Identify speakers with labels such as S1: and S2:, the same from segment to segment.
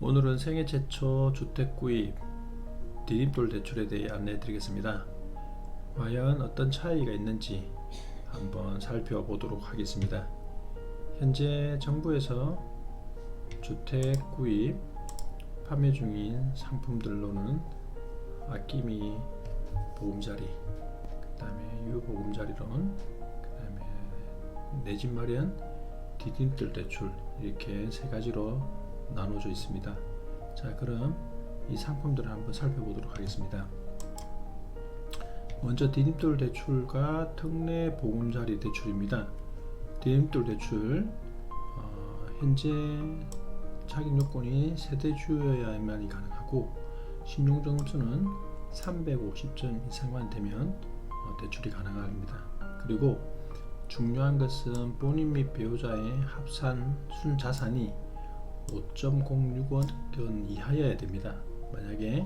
S1: 오늘은 생애 최초 주택 구입 디딤돌 대출에 대해 안내해 드리겠습니다. 과연 어떤 차이가 있는지 한번 살펴보도록 하겠습니다. 현재 정부에서 주택 구입 판매 중인 상품들로는 아낌이 보금자리, 그 다음에 유보금자리론, 그 다음에 내 집 마련, 디딤돌 대출, 이렇게 세 가지로 나눠져 있습니다. 자, 그럼 이 상품들을 한번 살펴보도록 하겠습니다. 먼저 디딤돌 대출과 특례 보금자리 대출입니다. 디딤돌 대출, 현재 자격 요건이 세대주여야만이 가능하고 신용점수는 350점 이상만 되면 대출이 가능합니다. 그리고 중요한 것은 본인 및 배우자의 합산 순자산이 5.06억 원 이하여야 됩니다. 만약에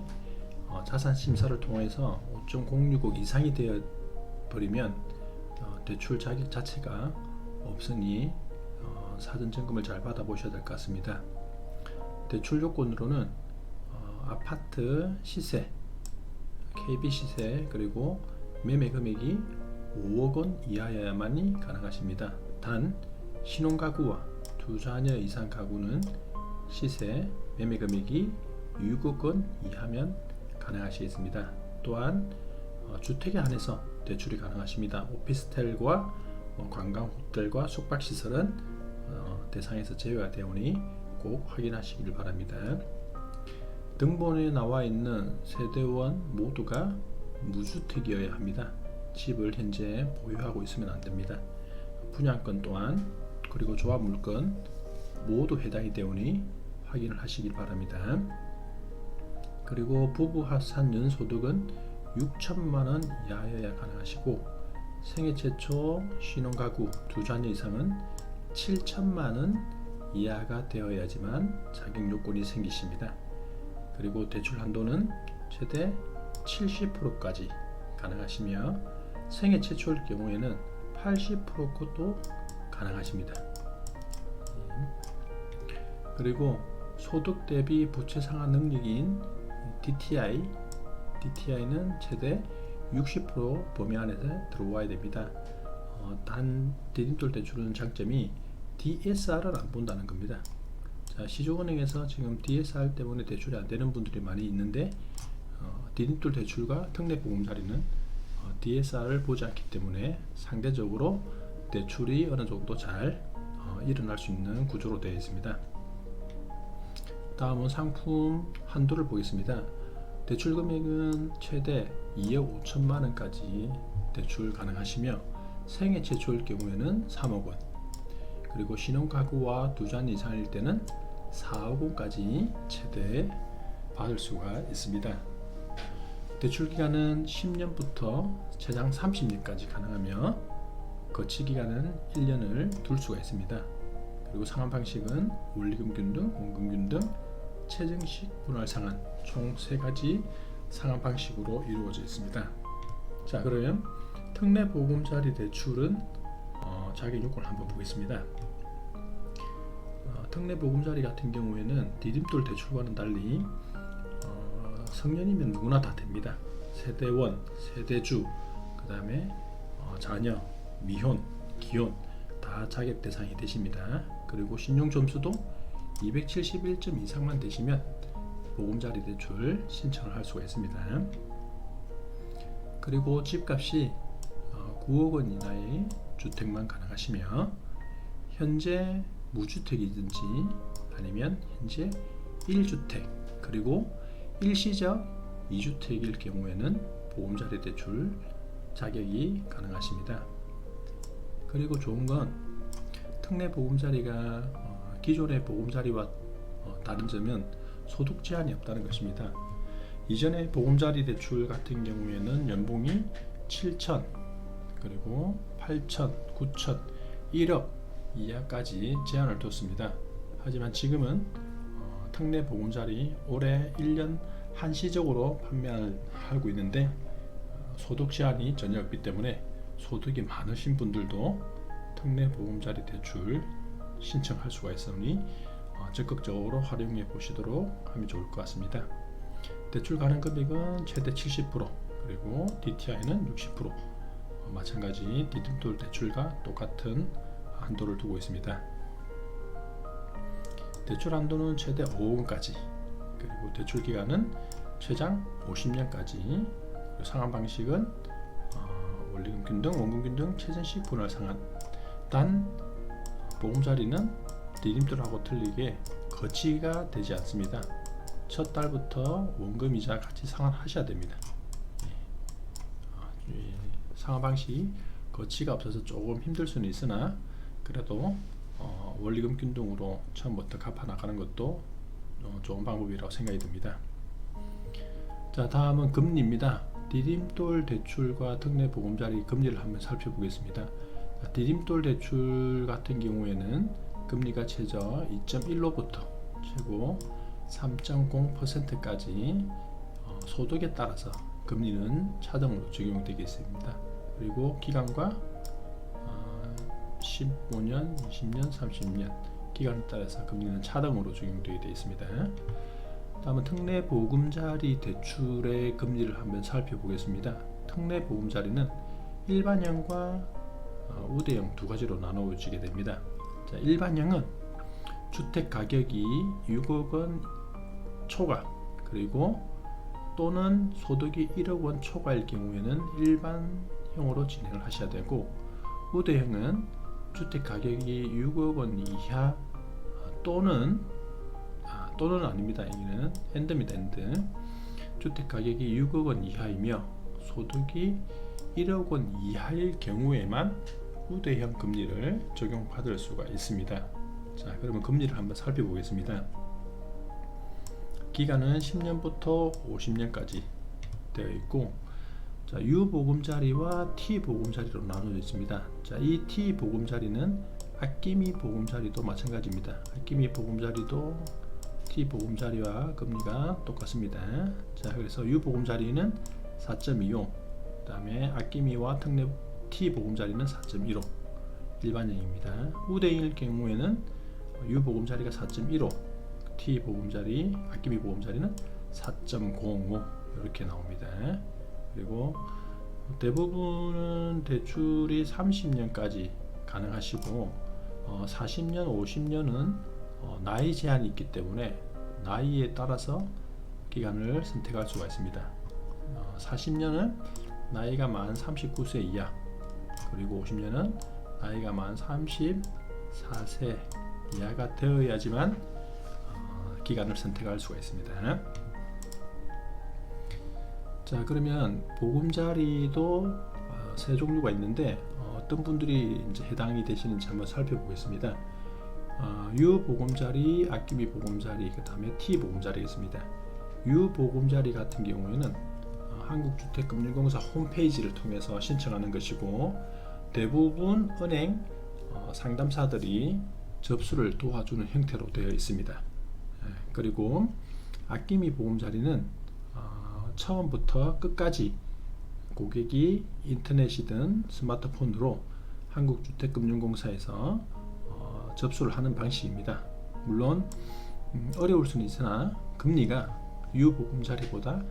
S1: 자산 심사를 통해서 5.06억 이상이 되어 버리면 대출 자격 자체가 없으니 사전 점검을 잘 받아 보셔야 될 것 같습니다. 대출 요건으로는 아파트 시세, KB 시세, 그리고 매매 금액이 5억 원 이하여야만이 가능하십니다. 단 신혼가구와 두 자녀 이상 가구는 시세, 매매 금액이 6억 원 이하면 가능하시겠습니다. 또한 주택에 한해서 대출이 가능하십니다. 오피스텔과 관광 호텔과 숙박시설은 대상에서 제외가 되오니 꼭 확인하시길 바랍니다. 등본에 나와 있는 세대원 모두가 무주택이어야 합니다. 집을 현재 보유하고 있으면 안 됩니다. 분양권 또한, 그리고 조합 물건 모두 해당이 되오니 확인을 하시길 바랍니다. 그리고 부부 합산 연소득은 6천만 원 이하여야 가능하시고 생애 최초 신혼가구 두 자녀 이상은 7천만 원 이하가 되어야지만 자격 요건이 생기십니다. 그리고 대출 한도는 최대 70%까지 가능하시며 생애 최초일 경우에는 80%도 가능하십니다. 그리고 소득 대비 부채 상환 능력인 DTI는 최대 60% 범위 안에서 들어와야 됩니다. 단 디딤돌 대출은 장점이 DSR을 안 본다는 겁니다. 자, 시중은행에서 지금 DSR 때문에 대출이 안 되는 분들이 많이 있는데 디딤돌 대출과 특례 보금자리는 DSR을 보지 않기 때문에 상대적으로 대출이 어느 정도 잘 일어날 수 있는 구조로 되어 있습니다. 다음은 상품 한도를 보겠습니다. 대출 금액은 최대 2억 5천만 원까지 대출 가능하시며 생애 최초일 경우에는 3억 원, 그리고 신혼가구와 두 자녀 이상일 때는 4억 원까지 최대 받을 수가 있습니다. 대출 기간은 10년부터 최장 30년까지 가능하며 거치 기간은 1년을 둘 수가 있습니다. 그리고 상환 방식은 원리금균 등 원금균 등 체증식 분할 상환 총 3가지 상환 방식으로 이루어져 있습니다. 자, 그러면 특례 보금자리 대출은 자격 요건을 한번 보겠습니다. 특례 보금자리 같은 경우에는 디딤돌 대출과는 달리 성년이면 누구나 다 됩니다. 세대원, 세대주, 그 다음에 자녀, 미혼, 기혼 다 자격 대상이 되십니다. 그리고 신용 점수도 271점 이상만 되시면 보금자리 대출 신청을 할 수가 있습니다. 그리고 집값이 9억 원 이하의 주택만 가능하시며 현재 무주택이든지 아니면 현재 1주택 그리고 일시적 2주택일 경우에는 보금자리 대출 자격이 가능하십니다. 그리고 좋은 건 특례 보금자리가 기존의 보금자리와 다른 점은 소득 제한이 없다는 것입니다. 이전의 보금자리 대출 같은 경우에는 연봉이 7천, 그리고 8천, 9천, 1억 이하까지 제한을 뒀습니다. 하지만 지금은 특례 보금자리 올해 1년 한시적으로 판매하고 있는데 소득 제한이 전혀 없기 때문에 소득이 많으신 분들도 특례 보금자리 대출 신청할 수가 있으니 적극적으로 활용해 보시도록 하면 좋을 것 같습니다. 대출 가능 금액은 최대 70%, 그리고 DTI는 60%, 마찬가지 디딤돌 대출과 똑같은 한도를 두고 있습니다. 대출 한도는 최대 5억 원까지, 그리고 대출 기간은 최장 50년까지, 상환 방식은 원리금균 등 원금균 등 최전식 분할 상환. 단 보금자리는 디딤돌하고 틀리게 거치가 되지 않습니다. 첫 달부터 원금이자 같이 상환하셔야 됩니다. 상환 방식 거치가 없어서 조금 힘들 수는 있으나, 그래도 원리금균 등으로 처음부터 갚아 나가는 것도 좋은 방법이라고 생각이 듭니다. 자, 다음은 금리입니다. 디딤돌 대출과 특례 보금자리 금리를 한번 살펴보겠습니다. 자, 디딤돌 대출 같은 경우에는 금리가 최저 2.15부터 최고 3.0%까지 소득에 따라서 금리는 차등으로 적용되겠습니다. 그리고 기간과 15년, 20년, 30년 기간에 따라서 금리는 차등으로 적용되게 되어 있습니다. 다음은 특례 보금자리 대출의 금리를 한번 살펴보겠습니다. 특례 보금자리는 일반형과 우대형 두 가지로 나누어지게 됩니다. 자, 일반형은 주택 가격이 6억 원 초과, 그리고 또는 소득이 1억 원 초과일 경우에는 일반형으로 진행을 하셔야 되고, 우대형은 주택 가격이 6억 원 이하 또는 아닙니다. 여기는 엔드입니다. 엔드. 주택 가격이 6억 원 이하이며 소득이 1억 원 이하일 경우에만 우대형 금리를 적용받을 수가 있습니다. 자, 그러면 금리를 한번 살펴보겠습니다. 기간은 10년부터 50년까지 되어 있고, 자, U 보금자리와 T 보금자리로 나눠져 있습니다. 자, 이 T 보금자리는 아끼미 보금자리도 마찬가지입니다. 아끼미 보금자리도 T 보금자리와 금리가 똑같습니다. 자, 그래서 U 보금자리는 4.25, 그 다음에 아끼미와 특례 T 보금자리는 4.15 일반형입니다. 우대형일 경우에는 U 보금자리가 4.15, T 보금자리, 아끼미 보금자리는 4.05 이렇게 나옵니다. 그리고 대부분은 대출이 30년까지 가능하시고 40년, 50년은 나이 제한이 있기 때문에 나이에 따라서 기간을 선택할 수가 있습니다. 40년은 나이가 만 39세 이하, 그리고 50년은 나이가 만 34세 이하가 되어야지만 기간을 선택할 수가 있습니다. 자, 그러면 보금자리도 세 종류가 있는데 어떤 분들이 이제 해당이 되시는지 한번 살펴보겠습니다. U 보금자리, 아끼미 보금자리, 그 다음에 T 보금자리겠습니다. U 보금자리 같은 경우에는 한국주택금융공사 홈페이지를 통해서 신청하는 것이고, 대부분 은행 상담사들이 접수를 도와주는 형태로 되어 있습니다. 그리고 아끼미 보금자리는 처음부터 끝까지 고객이 인터넷이든 스마트폰으로 한국주택금융공사에서 접수를 하는 방식입니다. 물론 어려울 수는 있으나 금리가 유보금자리보다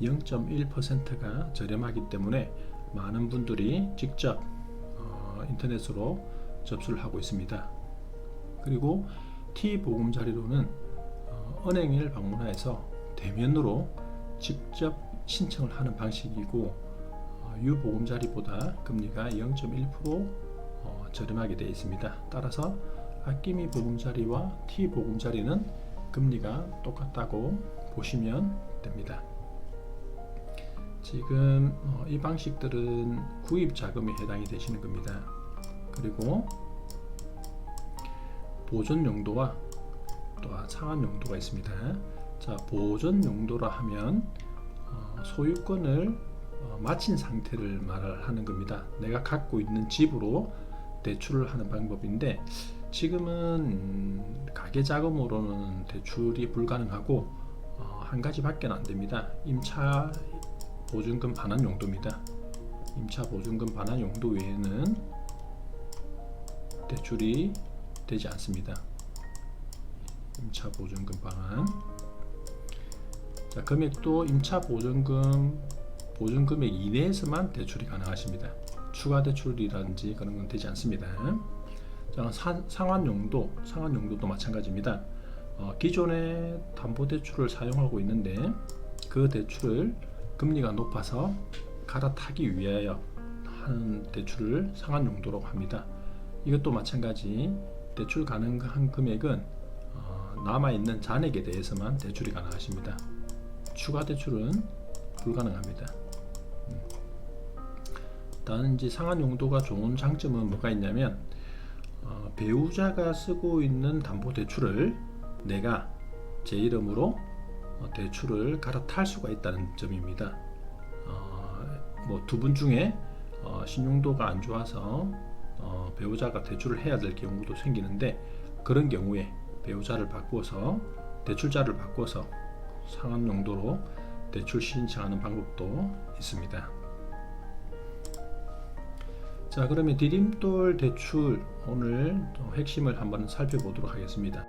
S1: 0.1%가 저렴하기 때문에 많은 분들이 직접 인터넷으로 접수를 하고 있습니다. 그리고 T보금자리로는 은행을 방문해서 대면으로 직접 신청을 하는 방식이고, 유보금자리보다 금리가 0.1% 저렴하게 되어 있습니다. 따라서 아끼미 보금자리와 T보금자리는 금리가 똑같다고 보시면 됩니다. 지금 이 방식들은 구입 자금에 해당이 되시는 겁니다. 그리고 보존 용도와 또 상환 용도가 있습니다. 자, 보존 용도라 하면 소유권을 마친 상태를 말하는 겁니다. 내가 갖고 있는 집으로 대출을 하는 방법인데, 지금은 가계 자금으로는 대출이 불가능하고 한 가지밖에 안 됩니다. 임차 보증금 반환 용도입니다. 임차 보증금 반환 용도 외에는 대출이 되지 않습니다. 임차 보증금 방안. 자, 금액도 임차 보증 금액 이내에서만 대출이 가능하십니다. 추가 대출이라든지 그런 건 되지 않습니다. 자, 상환 용도도 마찬가지입니다. 기존의 담보 대출을 사용하고 있는데 그 대출을 금리가 높아서 갈아타기 위하여 하는 대출을 상환 용도로 합니다. 이것도 마찬가지 대출 가능한 금액은 남아있는 잔액에 대해서만 대출이 가능하십니다. 추가 대출은 불가능합니다. 단지 상환 용도가 좋은 장점은 뭐가 있냐면 배우자가 쓰고 있는 담보 대출을 내가 제 이름으로 대출을 갈아탈 수가 있다는 점입니다. 뭐 두 분 중에 신용도가 안 좋아서 배우자가 대출을 해야 될 경우도 생기는데 그런 경우에 배우자를 바꿔서 대출자를 바꿔서 상환 용도로 대출 신청하는 방법도 있습니다. 자, 그러면 디딤돌 대출 오늘 핵심을 한번 살펴보도록 하겠습니다.